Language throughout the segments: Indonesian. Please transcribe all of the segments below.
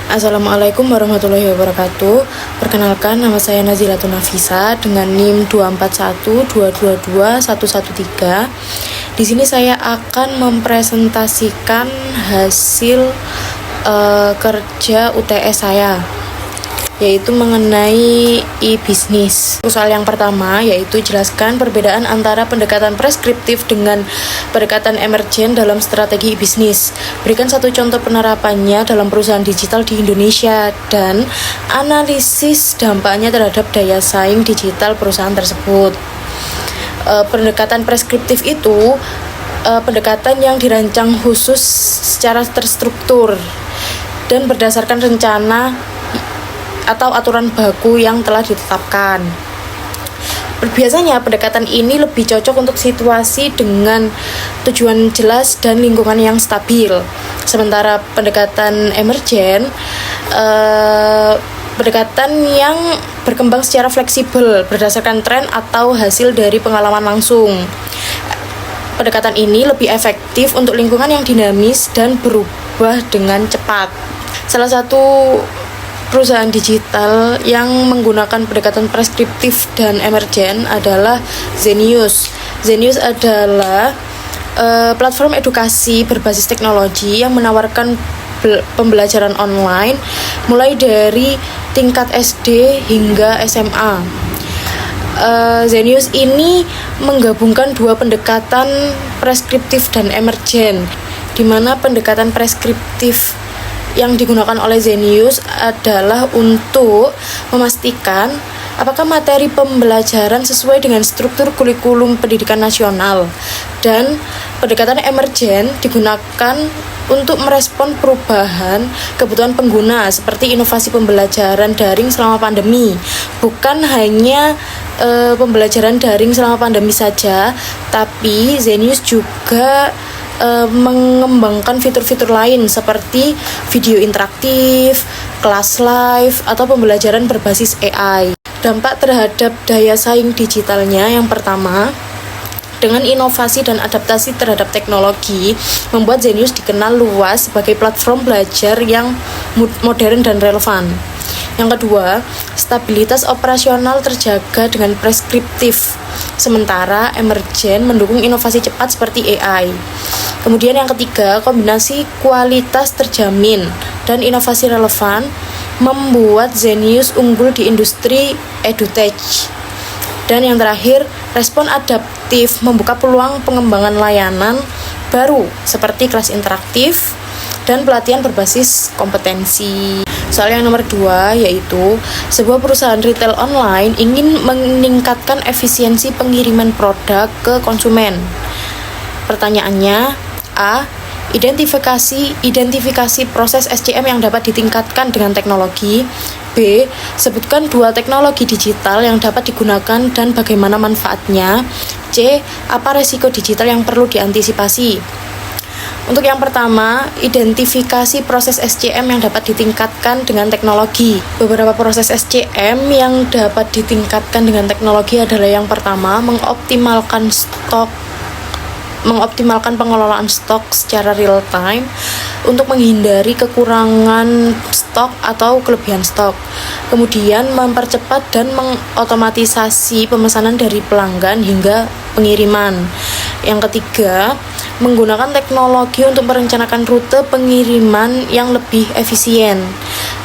Assalamualaikum warahmatullahi wabarakatuh. Perkenalkan, nama saya Nazilatun Nafisa dengan NIM 2412222113. Di sini saya akan mempresentasikan hasil kerja UTS saya, yaitu mengenai e-bisnis. Soal yang pertama yaitu jelaskan perbedaan antara pendekatan preskriptif dengan pendekatan emergen dalam strategi e-bisnis. Berikan satu contoh penerapannya dalam perusahaan digital di Indonesia dan analisis dampaknya terhadap daya saing digital perusahaan tersebut. Pendekatan preskriptif itu pendekatan yang dirancang khusus secara terstruktur dan berdasarkan rencana atau aturan baku yang telah ditetapkan. Biasanya pendekatan ini lebih cocok untuk situasi dengan tujuan jelas dan lingkungan yang stabil. Sementara pendekatan emergen, pendekatan yang berkembang secara fleksibel berdasarkan tren atau hasil dari pengalaman langsung. Pendekatan ini lebih efektif untuk lingkungan yang dinamis dan berubah dengan cepat. Salah satu perusahaan digital yang menggunakan pendekatan preskriptif dan emergen adalah Zenius. Zenius adalah platform edukasi berbasis teknologi yang menawarkan pembelajaran online mulai dari tingkat SD hingga SMA. Zenius ini menggabungkan dua pendekatan preskriptif dan emergen, di mana pendekatan preskriptif yang digunakan oleh Zenius adalah untuk memastikan apakah materi pembelajaran sesuai dengan struktur kurikulum pendidikan nasional, dan pendekatan emergen digunakan untuk merespon perubahan kebutuhan pengguna seperti inovasi pembelajaran daring selama pandemi. Bukan hanya pembelajaran daring selama pandemi saja, tapi Zenius juga mengembangkan fitur-fitur lain seperti video interaktif, kelas live, atau pembelajaran berbasis AI. Dampak terhadap daya saing digitalnya yang pertama, dengan inovasi dan adaptasi terhadap teknologi, membuat Zenius dikenal luas sebagai platform belajar yang modern dan relevan. Yang kedua, stabilitas operasional terjaga dengan preskriptif, sementara emergen mendukung inovasi cepat seperti AI. Kemudian yang ketiga, kombinasi kualitas terjamin dan inovasi relevan membuat Zenius unggul di industri edutech. Dan yang terakhir, respon adaptif membuka peluang pengembangan layanan baru seperti kelas interaktif dan pelatihan berbasis kompetensi. Soal yang nomor 2 yaitu sebuah perusahaan retail online ingin meningkatkan efisiensi pengiriman produk ke konsumen. Pertanyaannya, A. Identifikasi proses SCM yang dapat ditingkatkan dengan teknologi. B. Sebutkan 2 teknologi digital yang dapat digunakan dan bagaimana manfaatnya. C. Apa resiko digital yang perlu diantisipasi? Untuk yang pertama, identifikasi proses SCM yang dapat ditingkatkan dengan teknologi. Beberapa proses SCM yang dapat ditingkatkan dengan teknologi adalah yang pertama, mengoptimalkan pengelolaan stok secara real time untuk menghindari kekurangan stok atau kelebihan stok. Kemudian mempercepat dan mengotomatisasi pemesanan dari pelanggan hingga pengiriman. Yang ketiga, menggunakan teknologi untuk merencanakan rute pengiriman yang lebih efisien.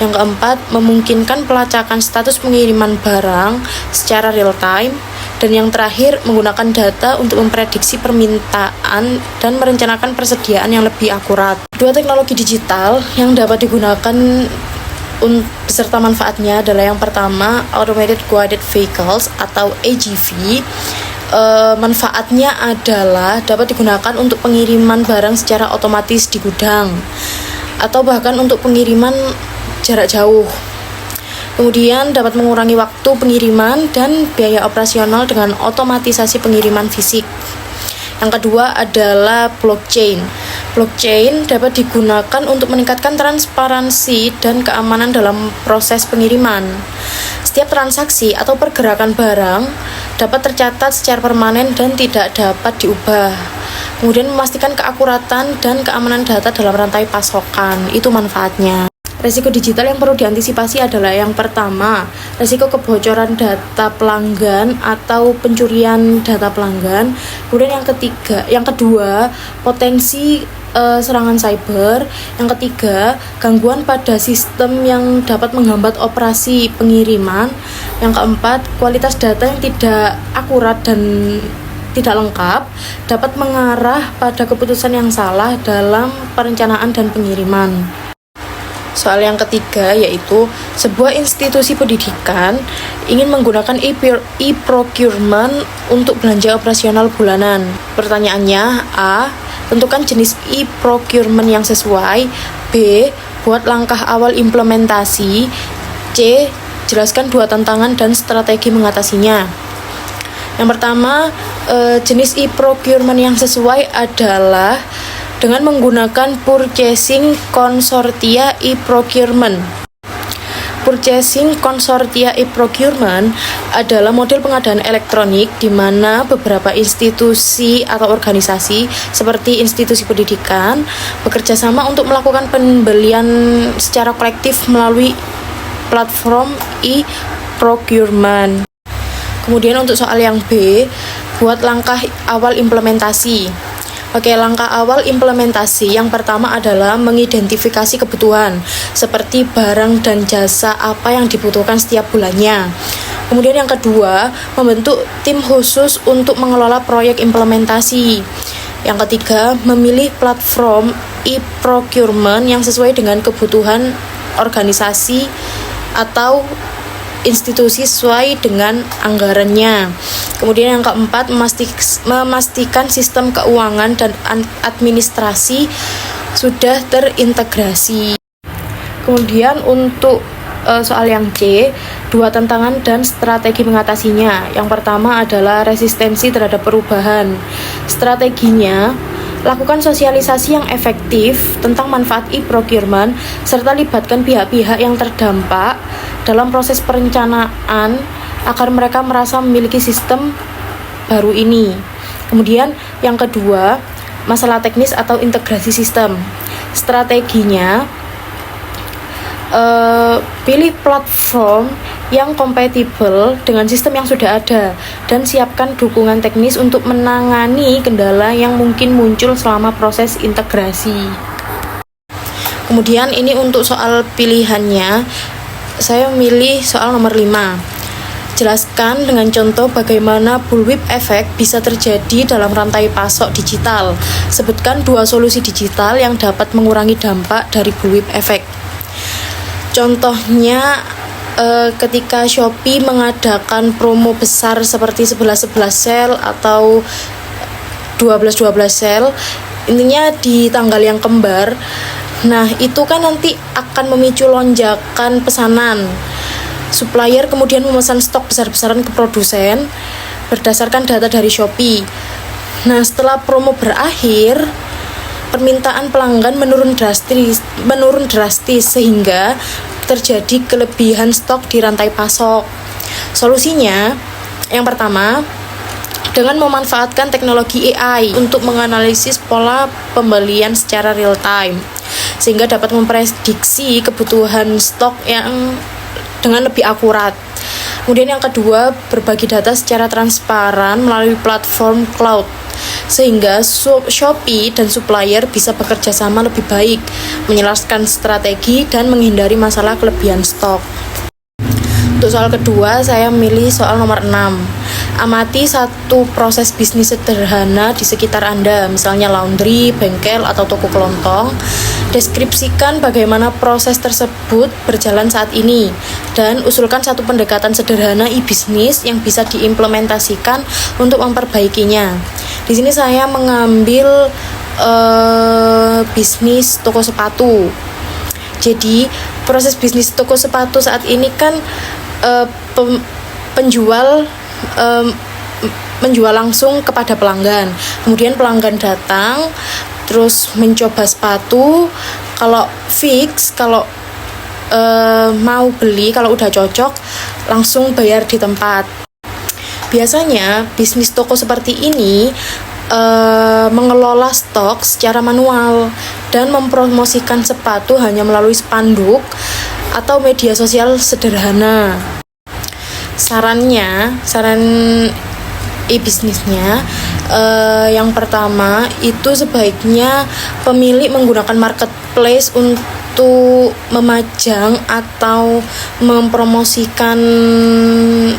Yang keempat, memungkinkan pelacakan status pengiriman barang secara real time. Dan yang terakhir, menggunakan data untuk memprediksi permintaan dan merencanakan persediaan yang lebih akurat. 2 teknologi digital yang dapat digunakan beserta manfaatnya adalah yang pertama, Automated Guided Vehicles atau AGV. Manfaatnya adalah dapat digunakan untuk pengiriman barang secara otomatis di gudang atau bahkan untuk pengiriman jarak jauh. Kemudian dapat mengurangi waktu pengiriman dan biaya operasional dengan otomatisasi pengiriman fisik. Yang kedua adalah blockchain. Blockchain dapat digunakan untuk meningkatkan transparansi dan keamanan dalam proses pengiriman. Setiap transaksi atau pergerakan barang dapat tercatat secara permanen dan tidak dapat diubah. Kemudian memastikan keakuratan dan keamanan data dalam rantai pasokan. Itu manfaatnya. Resiko digital yang perlu diantisipasi adalah yang pertama, resiko kebocoran data pelanggan atau pencurian data pelanggan. Kemudian yang kedua, potensi serangan cyber. Yang ketiga, gangguan pada sistem yang dapat menghambat operasi pengiriman. Yang keempat, kualitas data yang tidak akurat dan tidak lengkap dapat mengarah pada keputusan yang salah dalam perencanaan dan pengiriman. Soal yang ketiga yaitu sebuah institusi pendidikan ingin menggunakan e-procurement untuk belanja operasional bulanan. Pertanyaannya, A. Tentukan jenis e-procurement yang sesuai. B. Buat langkah awal implementasi. C. Jelaskan 2 tantangan dan strategi mengatasinya. Yang pertama, jenis e-procurement yang sesuai adalah dengan menggunakan purchasing consortia e-procurement. Purchasing consortia e-procurement adalah model pengadaan elektronik di mana beberapa institusi atau organisasi seperti institusi pendidikan bekerja sama untuk melakukan pembelian secara kolektif melalui platform e-procurement. Kemudian untuk soal yang B, buat langkah awal implementasi. Oke, langkah awal implementasi yang pertama adalah mengidentifikasi kebutuhan, seperti barang dan jasa apa yang dibutuhkan setiap bulannya. Kemudian yang kedua, membentuk tim khusus untuk mengelola proyek implementasi. Yang ketiga, memilih platform e-procurement yang sesuai dengan kebutuhan organisasi atau institusi sesuai dengan anggarannya. Kemudian yang keempat, memastikan sistem keuangan dan administrasi sudah terintegrasi. Kemudian untuk soal yang C, 2 tantangan dan strategi mengatasinya. Yang pertama adalah resistensi terhadap perubahan. Strateginya, lakukan sosialisasi yang efektif tentang manfaat e-procurement serta libatkan pihak-pihak yang terdampak dalam proses perencanaan agar mereka merasa memiliki sistem baru ini. Kemudian yang kedua, masalah teknis atau integrasi sistem. Strateginya, pilih platform yang kompatibel dengan sistem yang sudah ada dan siapkan dukungan teknis untuk menangani kendala yang mungkin muncul selama proses integrasi. Kemudian ini untuk soal pilihannya, saya memilih soal nomor 5. Jelaskan dengan contoh bagaimana bullwhip effect bisa terjadi dalam rantai pasok digital. Sebutkan 2 solusi digital yang dapat mengurangi dampak dari bullwhip effect. Contohnya, ketika Shopee mengadakan promo besar seperti 11-11 sale atau 12-12 sale, intinya di tanggal yang kembar. Nah, itu kan nanti akan memicu lonjakan pesanan. Supplier kemudian memesan stok besar-besaran ke produsen berdasarkan data dari Shopee. Nah, setelah promo berakhir, permintaan pelanggan menurun drastis sehingga terjadi kelebihan stok di rantai pasok. Solusinya, yang pertama, dengan memanfaatkan teknologi AI untuk menganalisis pola pembelian secara real time, sehingga dapat memprediksi kebutuhan stok yang dengan lebih akurat. Kemudian yang kedua, berbagi data secara transparan melalui platform cloud, sehingga Shopee dan supplier bisa bekerja sama lebih baik, menjelaskan strategi dan menghindari masalah kelebihan stok. Untuk soal kedua, saya memilih soal nomor 6. Amati satu proses bisnis sederhana di sekitar Anda, misalnya laundry, bengkel, atau toko kelontong. Deskripsikan bagaimana proses tersebut berjalan saat ini, dan usulkan satu pendekatan sederhana e-bisnis yang bisa diimplementasikan untuk memperbaikinya. Di sini saya mengambil bisnis toko sepatu. Jadi, proses bisnis toko sepatu saat ini kan penjual menjual langsung kepada pelanggan. Kemudian pelanggan datang, terus mencoba sepatu. Kalau fix, kalau mau beli, kalau udah cocok, langsung bayar di tempat. Biasanya bisnis toko seperti ini mengelola stok secara manual dan mempromosikan sepatu hanya melalui spanduk atau media sosial sederhana. Saran e-bisnisnya, yang pertama itu sebaiknya pemilik menggunakan marketplace untuk memajang atau mempromosikan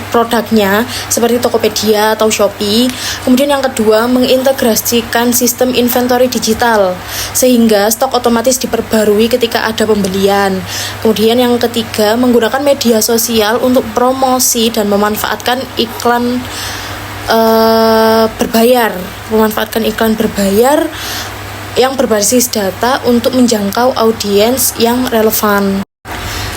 produknya seperti Tokopedia atau Shopee. Kemudian yang kedua, mengintegrasikan sistem inventory digital sehingga stok otomatis diperbarui ketika ada pembelian. Kemudian yang ketiga, menggunakan media sosial untuk promosi dan memanfaatkan iklan berbayar yang berbasis data untuk menjangkau audiens yang relevan.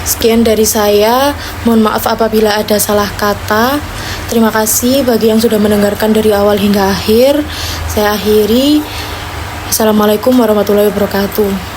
Sekian dari saya, mohon maaf apabila ada salah kata. Terima kasih bagi yang sudah mendengarkan dari awal hingga akhir. Saya akhiri. Assalamualaikum warahmatullahi wabarakatuh.